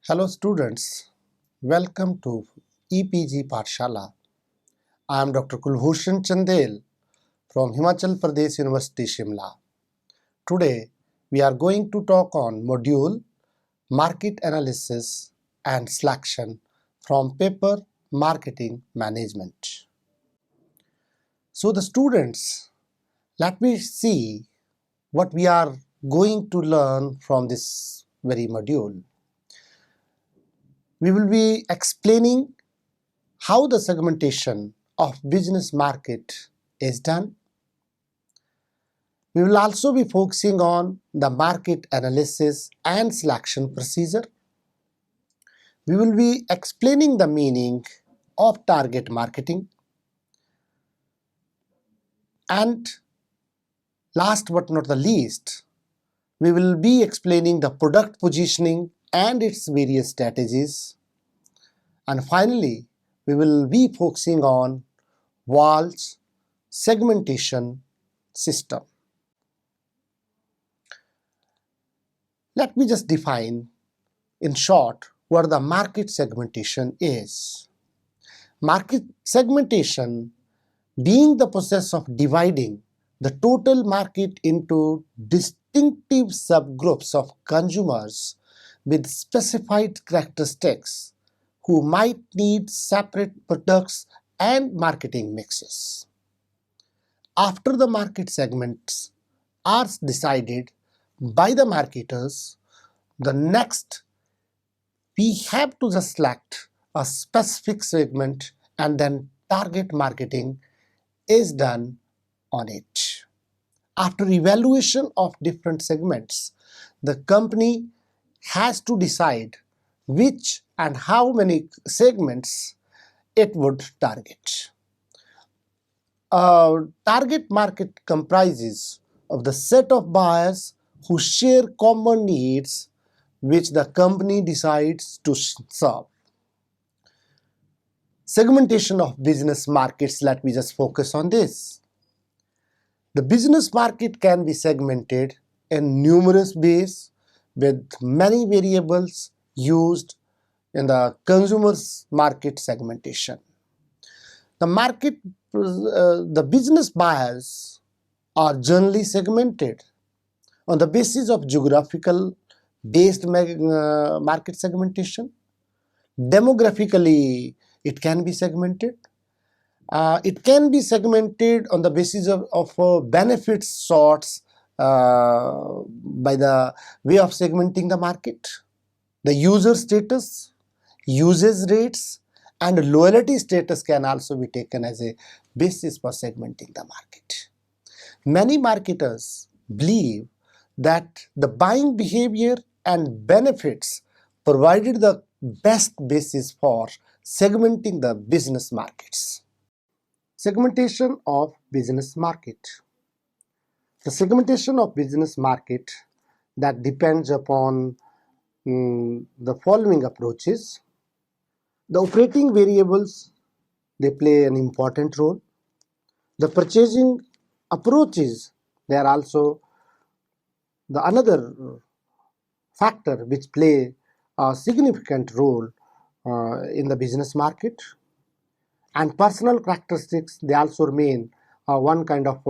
Hello students, welcome to EPG Pathshala. I am Dr. Kulbhushan Chandel from Himachal Pradesh University, Shimla. Today we are going to talk on module Market Analysis and Selection from paper Marketing Management. So the students, let me see what we are going to learn from this very module. We will be explaining how the segmentation of business market is done. We will also be focusing on the market analysis and selection procedure. We will be explaining the meaning of target marketing. And last but not the least, we will be explaining the product positioning and its various strategies. And finally, we will be focusing on VALS segmentation system. Let me just define in short what the market segmentation is. Market segmentation being the process of dividing the total market into distinctive subgroups of consumers with specified characteristics who might need separate products and marketing mixes. After the market segments are decided by the marketers, the next we have to just select a specific segment and then target marketing is done on it. After evaluation of different segments, the company has to decide which and how many segments it would target. Target market comprises of the set of buyers who share common needs which the company decides to serve. Segmentation of business markets, let me just focus on this. The business market can be segmented in numerous ways with many variables used in the consumer's market segmentation. The business buyers are generally segmented on the basis of geographical based market segmentation. Demographically, it can be segmented. It can be segmented on the basis of benefits sorts by the way of segmenting the market. The user status, usage rates, and loyalty status can also be taken as a basis for segmenting the market. Many marketers believe that the buying behavior and benefits provided the best basis for segmenting the business markets. Segmentation of business market. The segmentation of business market that depends upon the following approaches. The operating variables, they play an important role. The purchasing approaches, they are also another factor which play a significant role in the business market. And personal characteristics, they also remain one kind of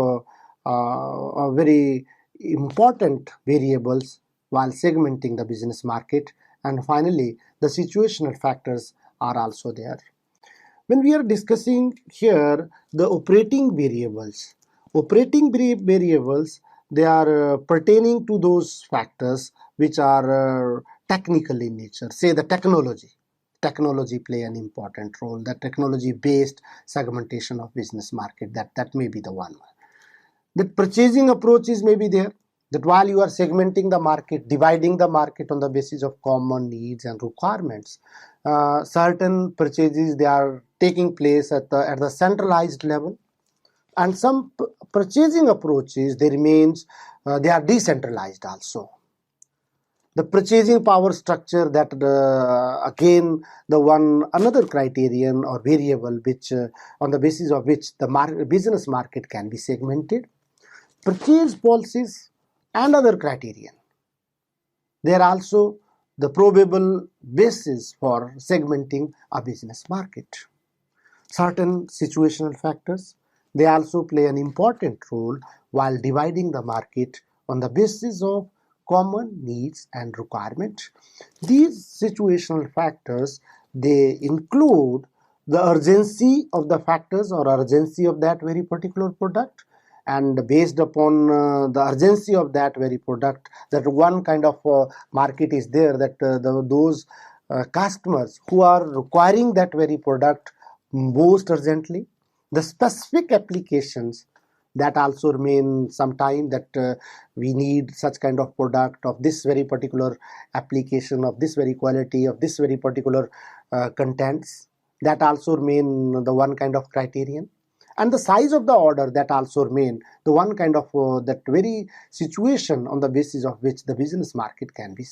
very important variables while segmenting the business market. And finally, the situational factors are also there. When we are discussing here the operating variables, they are pertaining to those factors which are technical in nature. Say the technology play an important role. The technology based segmentation of business market, that may be the one. The purchasing approaches may be there, that while you are segmenting the market, dividing the market on the basis of common needs and requirements, certain purchases, they are taking place at the centralized level, and some purchasing approaches, they are decentralized also. The purchasing power structure, that again another criterion or variable which on the basis of which the business market can be segmented. Purchase policies and other criterion, they are also the probable basis for segmenting a business market. Certain situational factors, they also play an important role while dividing the market on the basis of common needs and requirements. These situational factors, they include the urgency of the factors or urgency of that very particular product, and based upon the urgency of that very product, that one kind of market is there, that those customers who are requiring that very product most urgently. The specific applications, that also remain sometime, that we need such kind of product of this very particular application, of this very quality, of this very particular contents, that also remain the one kind of criterion. And the size of the order, that also remain the one kind of that very situation on the basis of which the business market can be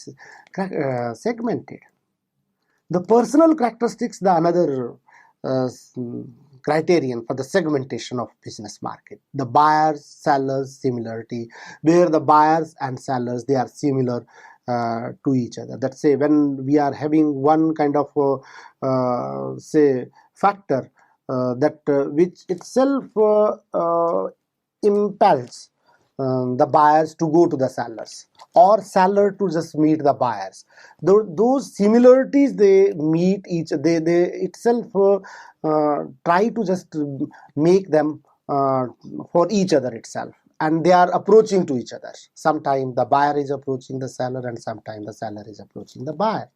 segmented. The personal characteristics, the another criterion for the segmentation of business market. The buyers sellers similarity, where the buyers and sellers, they are similar to each other. That say, when we are having one kind of say factor that which itself impels the buyers to go to the sellers, or seller to just meet the buyers. Those similarities, they meet each, they itself try to just make them for each other itself, and they are approaching to each other. Sometimes the buyer is approaching the seller, and sometimes the seller is approaching the buyer.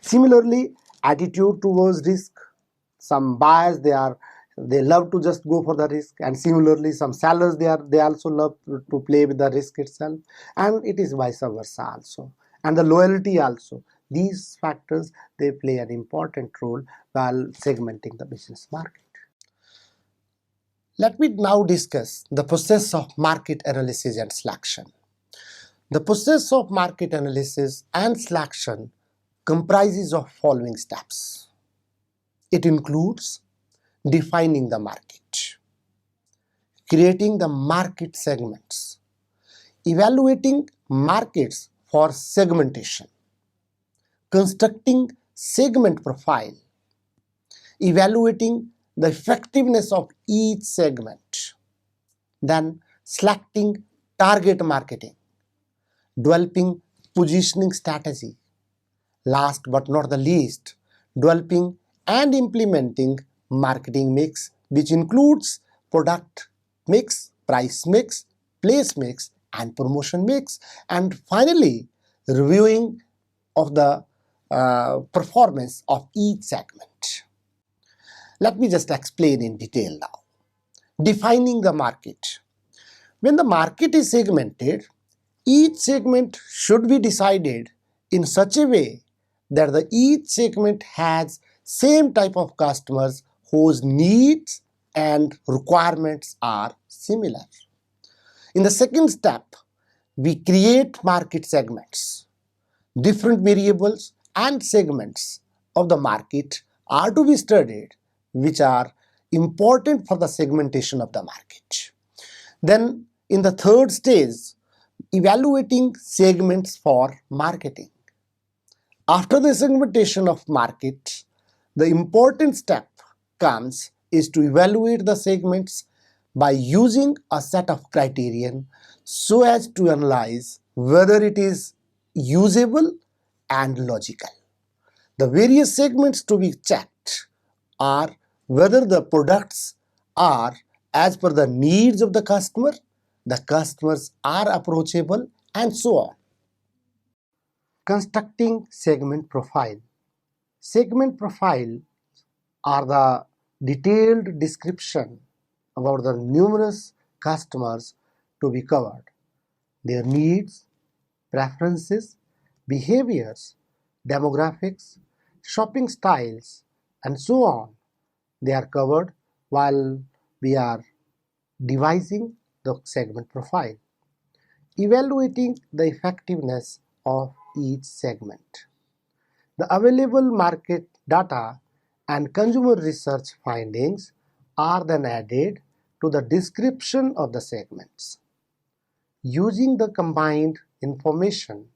Similarly, attitude towards risk. Some buyers, they love to just go for the risk, and similarly some sellers, they also love to play with the risk itself, and it is vice versa also. And the loyalty also, these factors, they play an important role while segmenting the business market. Let me now discuss the process of market analysis and selection. The process of market analysis and selection comprises of following steps. It includes defining the market, creating the market segments, evaluating markets for segmentation, constructing segment profile, evaluating the effectiveness of each segment, then selecting target marketing, developing positioning strategy, last but not the least, developing and implementing marketing mix, which includes product mix, price mix, place mix, and promotion mix, and finally reviewing of the performance of each segment. Let me just explain in detail now. Defining the market. When the market is segmented, each segment should be decided in such a way that each segment has same type of customers whose needs and requirements are similar. In the second step, we create market segments. Different variables and segments of the market are to be studied, which are important for the segmentation of the market. Then in the third stage, evaluating segments for marketing. After the segmentation of market, the important step comes is to evaluate the segments by using a set of criterion so as to analyze whether it is usable and logical. The various segments to be checked are whether the products are as per the needs of the customers are approachable, and so on. Constructing segment profile. Segment profile are the detailed description about the numerous customers to be covered, their needs, preferences, behaviors, demographics, shopping styles, and so on. They are covered while we are devising the segment profile. Evaluating the effectiveness of each segment. The available market data and consumer research findings are then added to the description of the segments. Using the combined information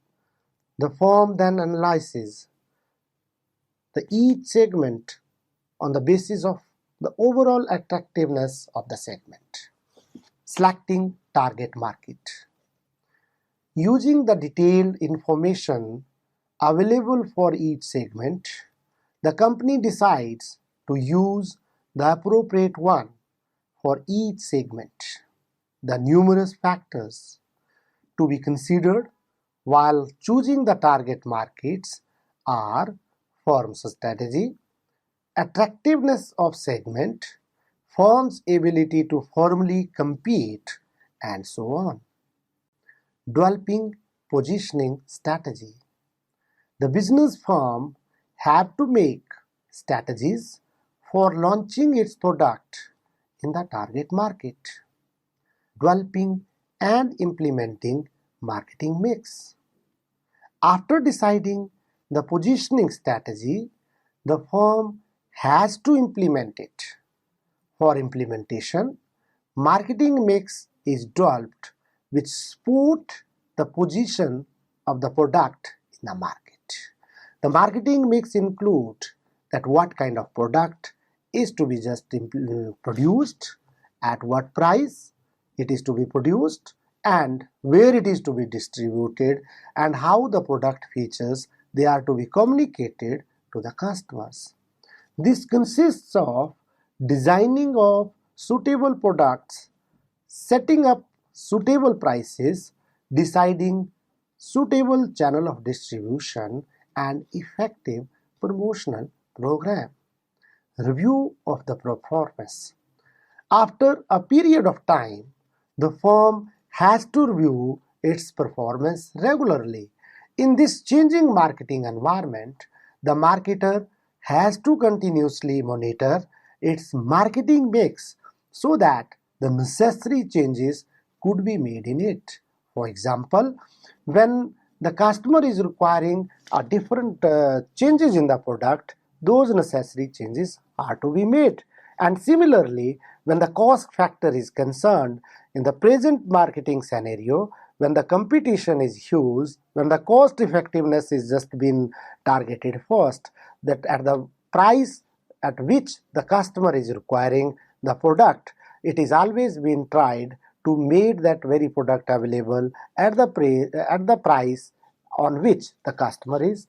The firm then analyzes each segment on the basis of the overall attractiveness of the segment. Selecting target market. Using the detailed information available for each segment, the company decides to use the appropriate one for each segment. The numerous factors to be considered while choosing the target markets are firm's strategy, attractiveness of segment, firm's ability to firmly compete, and so on. Developing positioning strategy. The business firm have to make strategies for launching its product in the target market. Developing and implementing marketing mix. After deciding the positioning strategy, the firm has to implement it. For implementation, marketing mix is developed which support the position of the product in the market. The marketing mix includes that what kind of product is to be just produced, at what price it is to be produced, and where it is to be distributed, and how the product features they are to be communicated to the customers. This consists of designing of suitable products, setting up suitable prices, deciding suitable channel of distribution, and effective promotional program. Review of the performance. After a period of time, the firm has to review its performance regularly. In this changing marketing environment, the marketer has to continuously monitor its marketing mix so that the necessary changes could be made in it. For example, when the customer is requiring a different changes in the product, those necessary changes are to be made. And similarly, when the cost factor is concerned, in the present marketing scenario, when the competition is huge, when the cost effectiveness is just been targeted first, that at the price at which the customer is requiring the product, it is always been tried to make that very product available at the price on which the customer is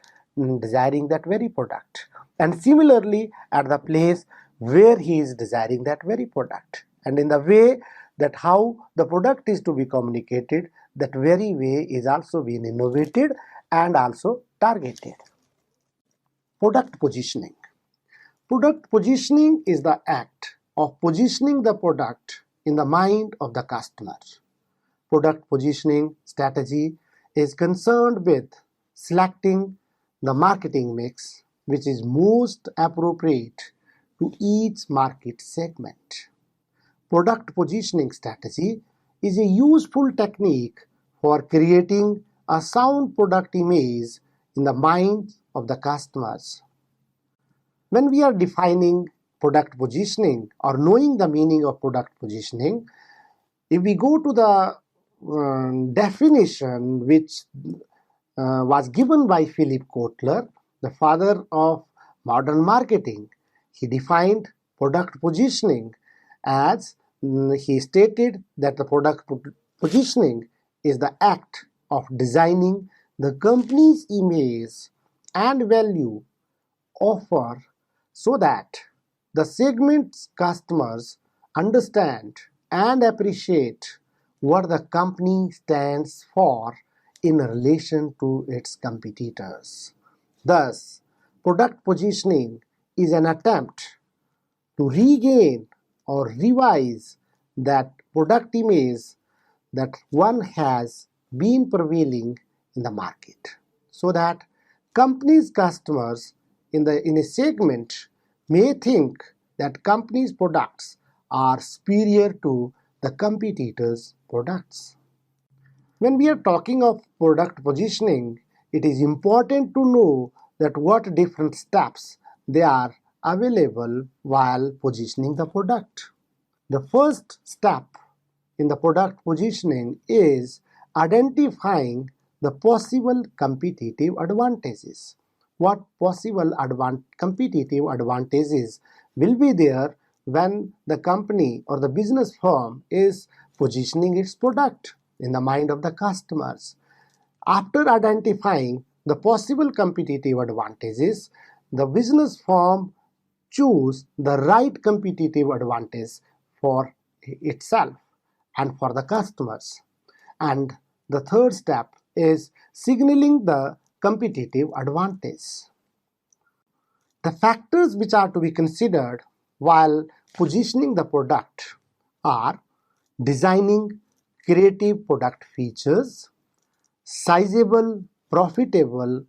desiring that very product, and similarly at the place where he is desiring that very product, and in the way that how the product is to be communicated, that very way is also being innovated and also targeted. Product positioning. Product positioning is the act of positioning the product in the mind of the customer. Product positioning strategy is concerned with selecting the marketing mix which is most appropriate to each market segment. Product positioning strategy is a useful technique for creating a sound product image in the minds of the customers. When we are defining product positioning or knowing the meaning of product positioning, if we go to the definition which was given by Philip Kotler, the father of modern marketing, he defined product positioning as he stated that the product positioning is the act of designing the company's image and value offer so that the segment's customers understand and appreciate what the company stands for in relation to its competitors. Thus, product positioning is an attempt to regain or revise that product image that one has been prevailing in the market, so that company's customers in a segment may think that company's products are superior to the competitors' products. When we are talking of product positioning, it is important to know that what different steps they are available while positioning the product. The first step in the product positioning is identifying the possible competitive advantages. What possible competitive advantages will be there when the company or the business firm is positioning its product in the mind of the customers. After identifying the possible competitive advantages, the business firm choose the right competitive advantage for itself and for the customers. And the third step is signaling the competitive advantage. The factors which are to be considered while positioning the product are designing creative product features, sizable, profitable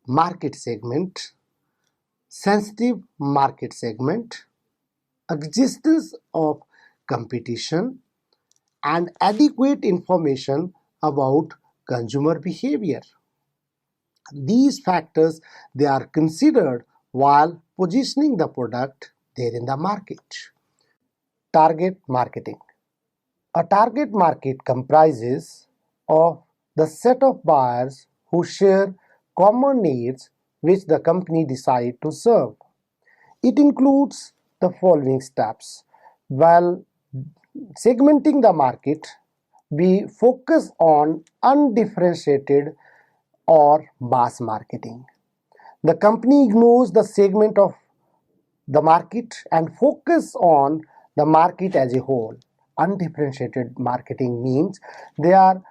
market segment, sensitive market segment, existence of competition, and adequate information about consumer behavior. These factors they are considered while positioning the product there in the market. Target marketing. A target market comprises of the set of buyers who share common needs which the company decides to serve. It includes the following steps. While segmenting the market, we focus on undifferentiated or mass marketing. The company ignores the segment of the market and focus on the market as a whole. Undifferentiated marketing means they are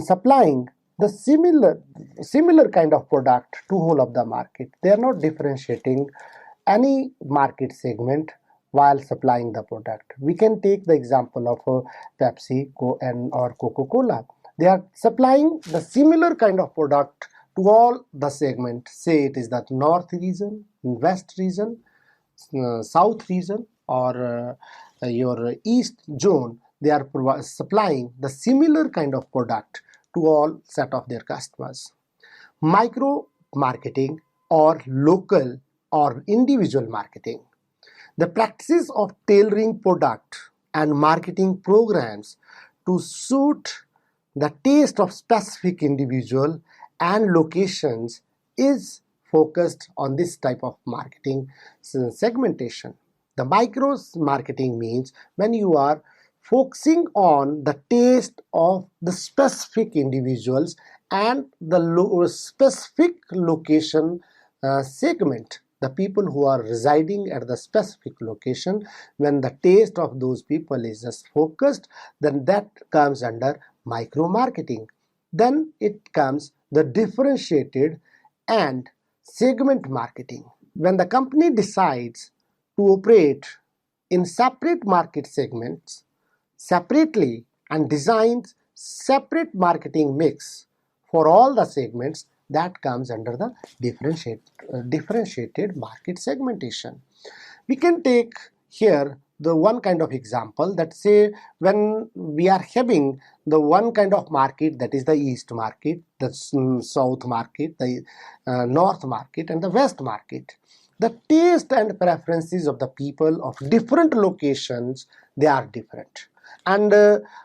supplying the similar kind of product to whole of the market. They are not differentiating any market segment while supplying the product. We can take the example of Pepsi or Coca-Cola. They are supplying the similar kind of product to all the segment. Say it is the north region, west region, south region, or your east zone. They are supplying the similar kind of product to all set of their customers. Micro marketing or local or individual marketing. The practice of tailoring product and marketing programs to suit the taste of specific individual and locations is focused on this type of marketing segmentation. The micro marketing means when you are focusing on the taste of the specific individuals and the specific location segment. The people who are residing at the specific location, when the taste of those people is just focused, then that comes under micro marketing. Then it comes the differentiated and segment marketing. When the company decides to operate in separate market segments separately and designs separate marketing mix for all the segments, that comes under the differentiated market segmentation. We can take here the one kind of example that say when we are having the one kind of market, that is the east market, the south market, the north market, and the west market. The taste and preferences of the people of different locations, they are different. And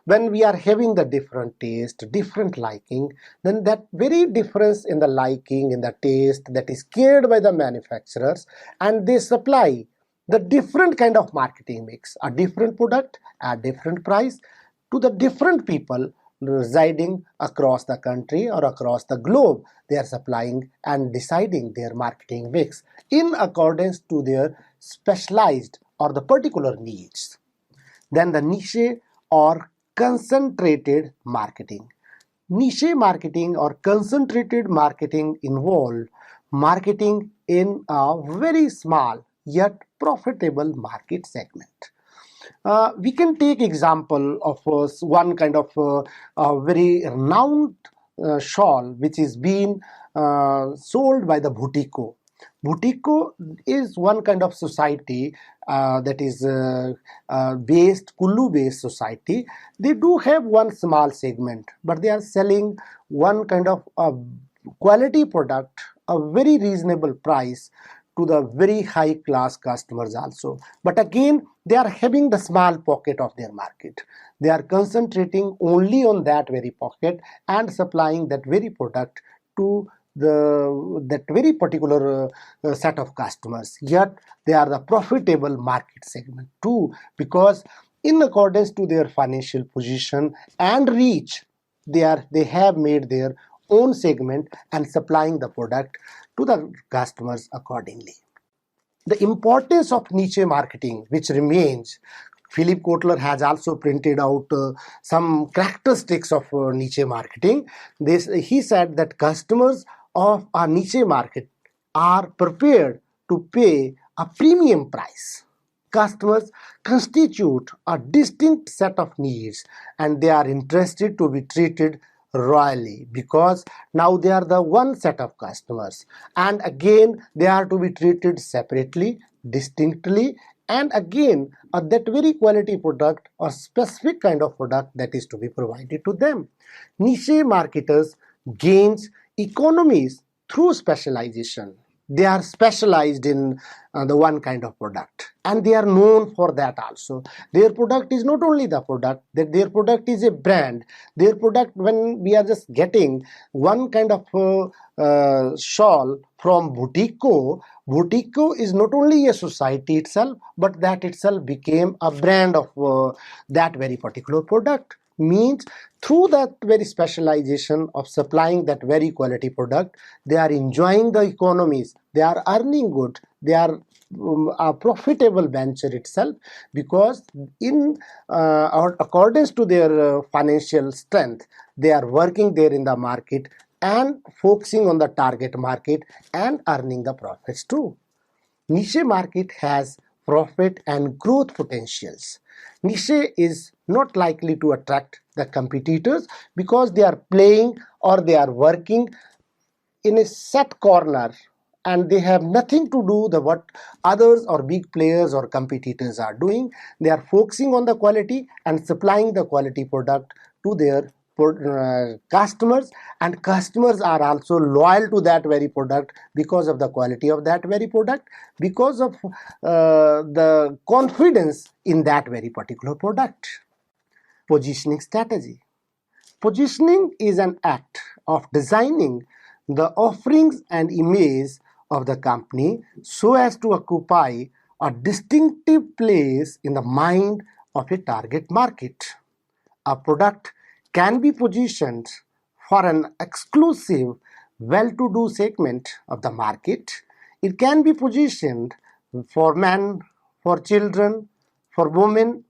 when we are having the different taste, different liking, then that very difference in the liking, in the taste, that is cared by the manufacturers, and they supply the different kind of marketing mix, a different product at different price to the different people residing across the country or across the globe. They are supplying and deciding their marketing mix in accordance to their specialized or the particular needs. Then the niche or concentrated marketing. Niche marketing or concentrated marketing involve marketing in a very small yet profitable market segment. We can take example of one kind of a very renowned shawl which is being sold by the Boutique. Boutique is one kind of society that is Kullu based society. They do have one small segment, but they are selling one kind of quality product, a very reasonable price to the very high class customers also. But again, they are having the small pocket of their market. They are concentrating only on that very pocket and supplying that very product to that very particular set of customers. Yet they are the profitable market segment too, because in accordance to their financial position and reach, they have made their own segment and supplying the product to the customers accordingly. The importance of niche marketing, which remains, Philip Kotler has also printed out some characteristics of niche marketing. He said that customers of a niche market are prepared to pay a premium price. Customers constitute a distinct set of needs and they are interested to be treated royally, because now they are the one set of customers, and again they are to be treated separately, distinctly, and again that very quality product or specific kind of product that is to be provided to them. Niche marketers gains economies through specialization. They are specialized in the one kind of product, and they are known for that also. Their product is not only the product, that their product is a brand. Their product, when we are just getting one kind of shawl from Boutique is not only a society itself, but that itself became a brand of that very particular product. Means through that very specialization of supplying that very quality product, they are enjoying the economies, they are earning good, they are a profitable venture itself, because in accordance to their financial strength, they are working there in the market and focusing on the target market and earning the profits too. Niche market has profit and growth potentials. Niche is not likely to attract the competitors because they are playing or they are working in a set corner and they have nothing to do with what others or big players or competitors are doing. They are focusing on the quality and supplying the quality product to their customers, and customers are also loyal to that very product because of the quality of that very product, because of the confidence in that very particular product. Positioning strategy. Positioning is an act of designing the offerings and image of the company so as to occupy a distinctive place in the mind of a target market. A product can be positioned for an exclusive, well-to-do segment of the market. It can be positioned for men, for children, for women,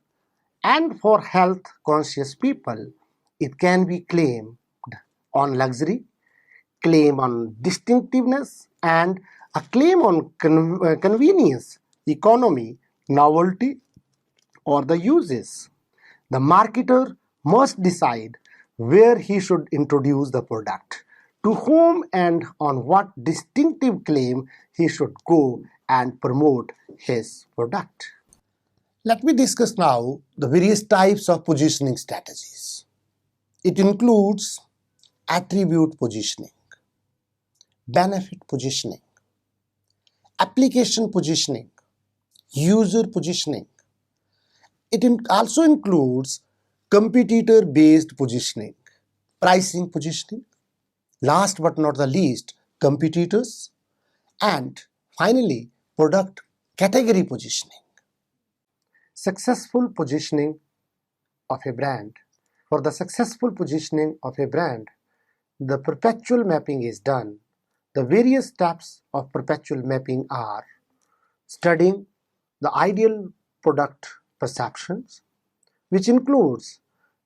and for health-conscious people. It can be claimed on luxury, claim on distinctiveness, and a claim on convenience, economy, novelty, or the uses. The marketer must decide where he should introduce the product, to whom and on what distinctive claim he should go and promote his product. Let me discuss now the various types of positioning strategies. It includes attribute positioning, benefit positioning, application positioning, user positioning. It also includes competitor-based positioning, pricing positioning, last but not the least, competitors, and finally, product category positioning. Successful positioning of a brand. For the successful positioning of a brand, the perpetual mapping is done. The various steps of perpetual mapping are studying the ideal product perceptions, which includes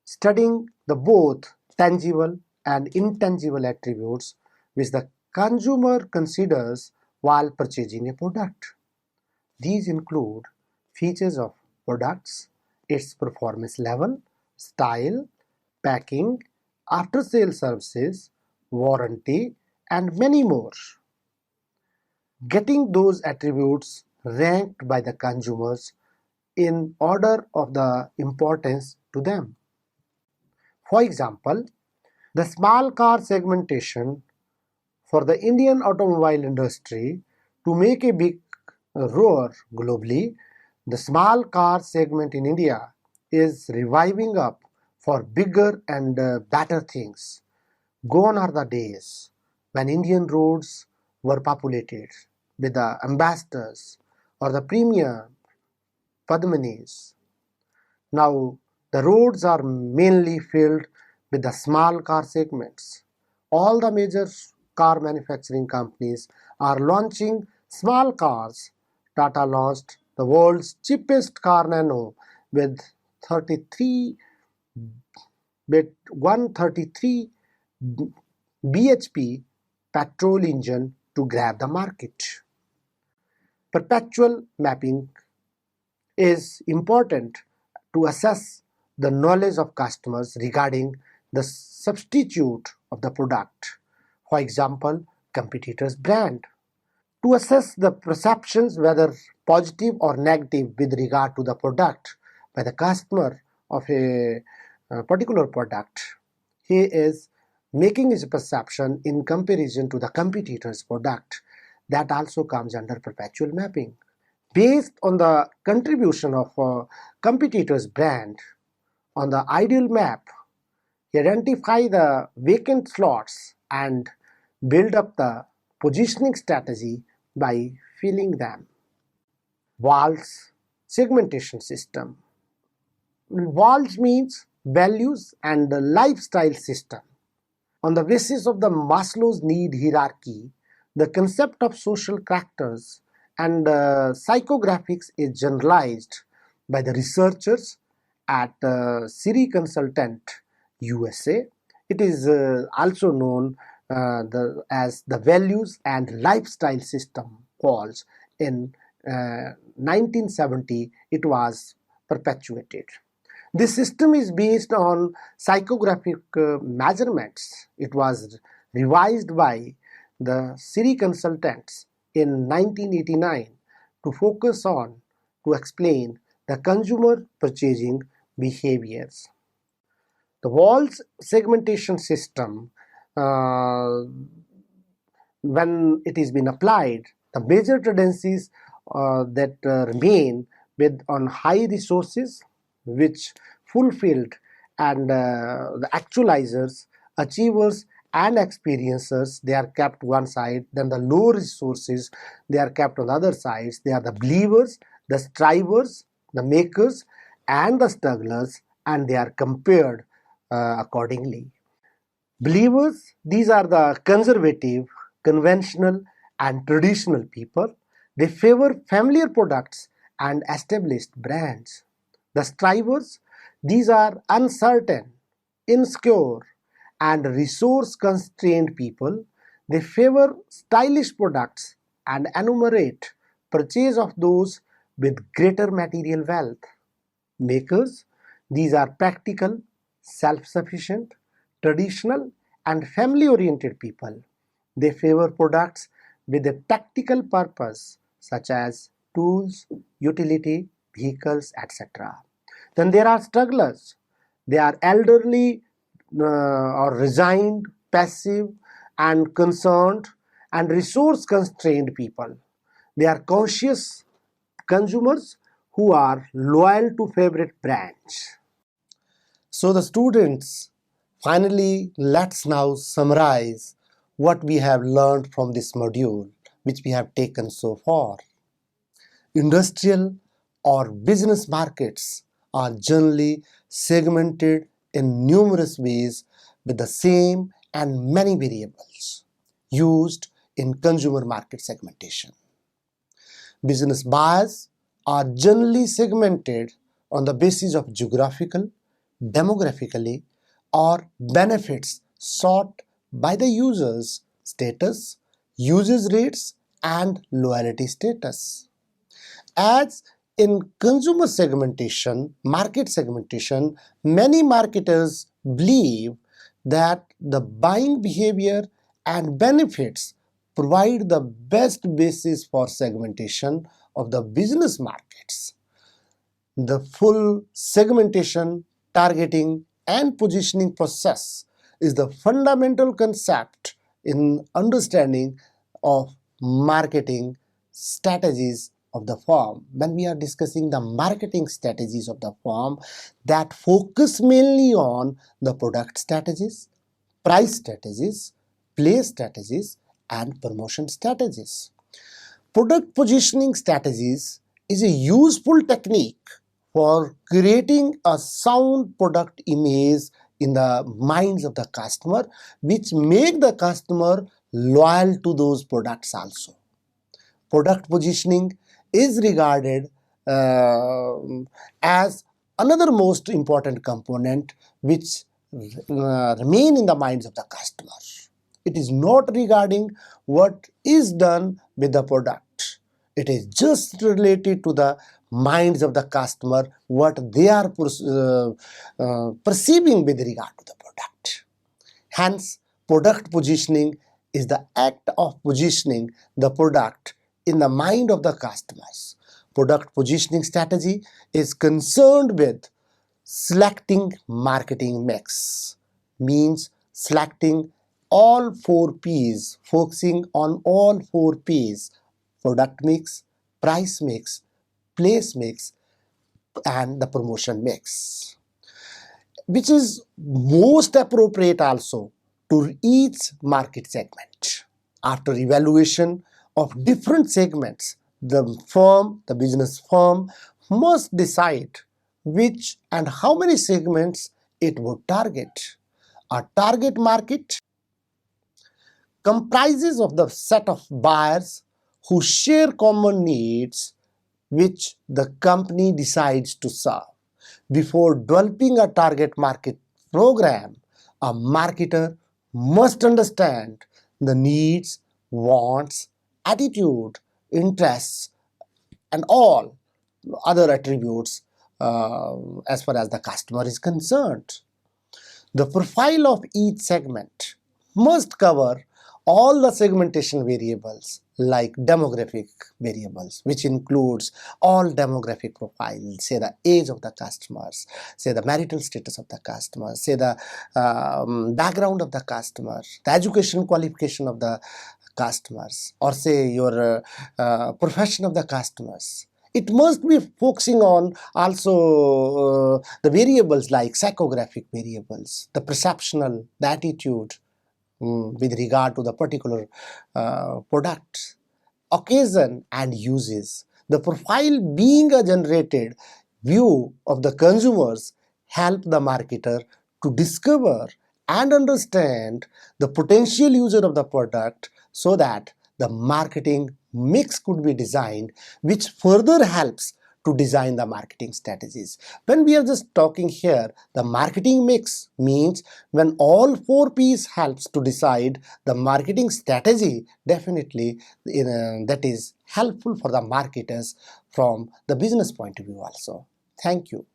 studying the both tangible and intangible attributes which the consumer considers while purchasing a product. These include features of products, its performance level, style, packing, after-sale services, warranty, and many more. Getting those attributes ranked by the consumers in order of the importance to them. For example, the small car segmentation for the Indian automobile industry To make a big roar globally, the small car segment in India is reviving up for bigger and better things. Gone are the days when Indian roads were populated with the ambassadors or the premier Padmanis. Now the roads are mainly filled with the small car segments. All the major car manufacturing companies are launching small cars. Tata launched the world's cheapest car Nano with 33 with 133 bhp petrol engine to grab the market. Perpetual mapping is important to assess the knowledge of customers regarding the substitute of the product, for example, competitor's brand, to assess the perceptions whether positive or negative with regard to the product by the customer of a particular product. He is making his perception in comparison to the competitor's product. That also comes under perpetual mapping. Based on the contribution of a competitor's brand on the ideal map, identify the vacant slots and build up the positioning strategy by filling them. VALS segmentation system. VALS means values and lifestyle system. On the basis of the Maslow's need hierarchy, the concept of social characters and psychographics is generalized by the researchers at Siri Consultant USA. It is also known as the values and lifestyle system calls. In 1970 it was perpetuated. This system is based on psychographic measurements. It was revised by the Siri consultants in 1989 to focus on to explain the consumer purchasing behaviors. The VALS segmentation system, when it is been applied, the major tendencies that remain with on high resources, which fulfilled and the actualizers, achievers and experiencers, they are kept one side. Then the low resources, they are kept on the other sides. They are the believers, the strivers, the makers and the strugglers, and they are compared accordingly. Believers, these are the conservative, conventional and traditional people. They favor familiar products and established brands. The strivers, these are uncertain, insecure and resource constrained people. They favor stylish products and enumerate purchase of those with greater material wealth. Makers, these are practical, self-sufficient, traditional and family-oriented people. They favor products with a practical purpose such as tools, utility, vehicles, etc. Then there are strugglers. They are elderly or resigned, passive and concerned and resource constrained people. They are conscious consumers who are loyal to favorite brands. So the students, finally let's now summarize what we have learned from this module which we have taken so far. Industrial or business markets are generally segmented in numerous ways with the same and many variables used in consumer market segmentation. Business buyers are generally segmented on the basis of geographical, demographically, or benefits sought by the users, status, usage rates, and loyalty status. As in consumer segmentation, market segmentation, many marketers believe that the buying behavior and benefits provide the best basis for segmentation of the business markets. The full segmentation, targeting, and positioning process is the fundamental concept in understanding of marketing strategies of the firm, when we are discussing the marketing strategies of the firm, that focus mainly on the product strategies, price strategies, place strategies, and promotion strategies. Product positioning strategies is a useful technique for creating a sound product image in the minds of the customer, which make the customer loyal to those products also. Product positioning is regarded uh, as another most important component which remain in the minds of the customer. It is not regarding what is done with the product. It is just related to the minds of the customer, what they are perceiving with regard to the product. Hence, product positioning is the act of positioning the product in the mind of the customers. Product positioning strategy is concerned with selecting marketing mix, means selecting all 4 P's, focusing on all 4 P's: product mix, price mix, place mix, and the promotion mix, which is most appropriate also to each market segment. After evaluation of different segments, the business firm must decide which and how many segments it would target. A target market comprises of the set of buyers who share common needs which the company decides to serve. Before developing a target market program, a marketer must understand the needs, wants, attitude, interests, and all other attributes as far as the customer is concerned. The profile of each segment must cover all the segmentation variables like demographic variables, which includes all demographic profiles, say the age of the customers, say the marital status of the customers, say the background of the customers, the education qualification of the customers, or say your profession of the customers. It must be focusing on also the variables like psychographic variables, the perceptional, the attitude with regard to the particular product, occasion and uses. The profile being a generated view of the consumers help the marketer to discover and understand the potential user of the product so that the marketing mix could be designed, which further helps to design the marketing strategies. When we are just talking here, the marketing mix means when all 4 P's helps to decide the marketing strategy, definitely that is helpful for the marketers from the business point of view also. Thank you.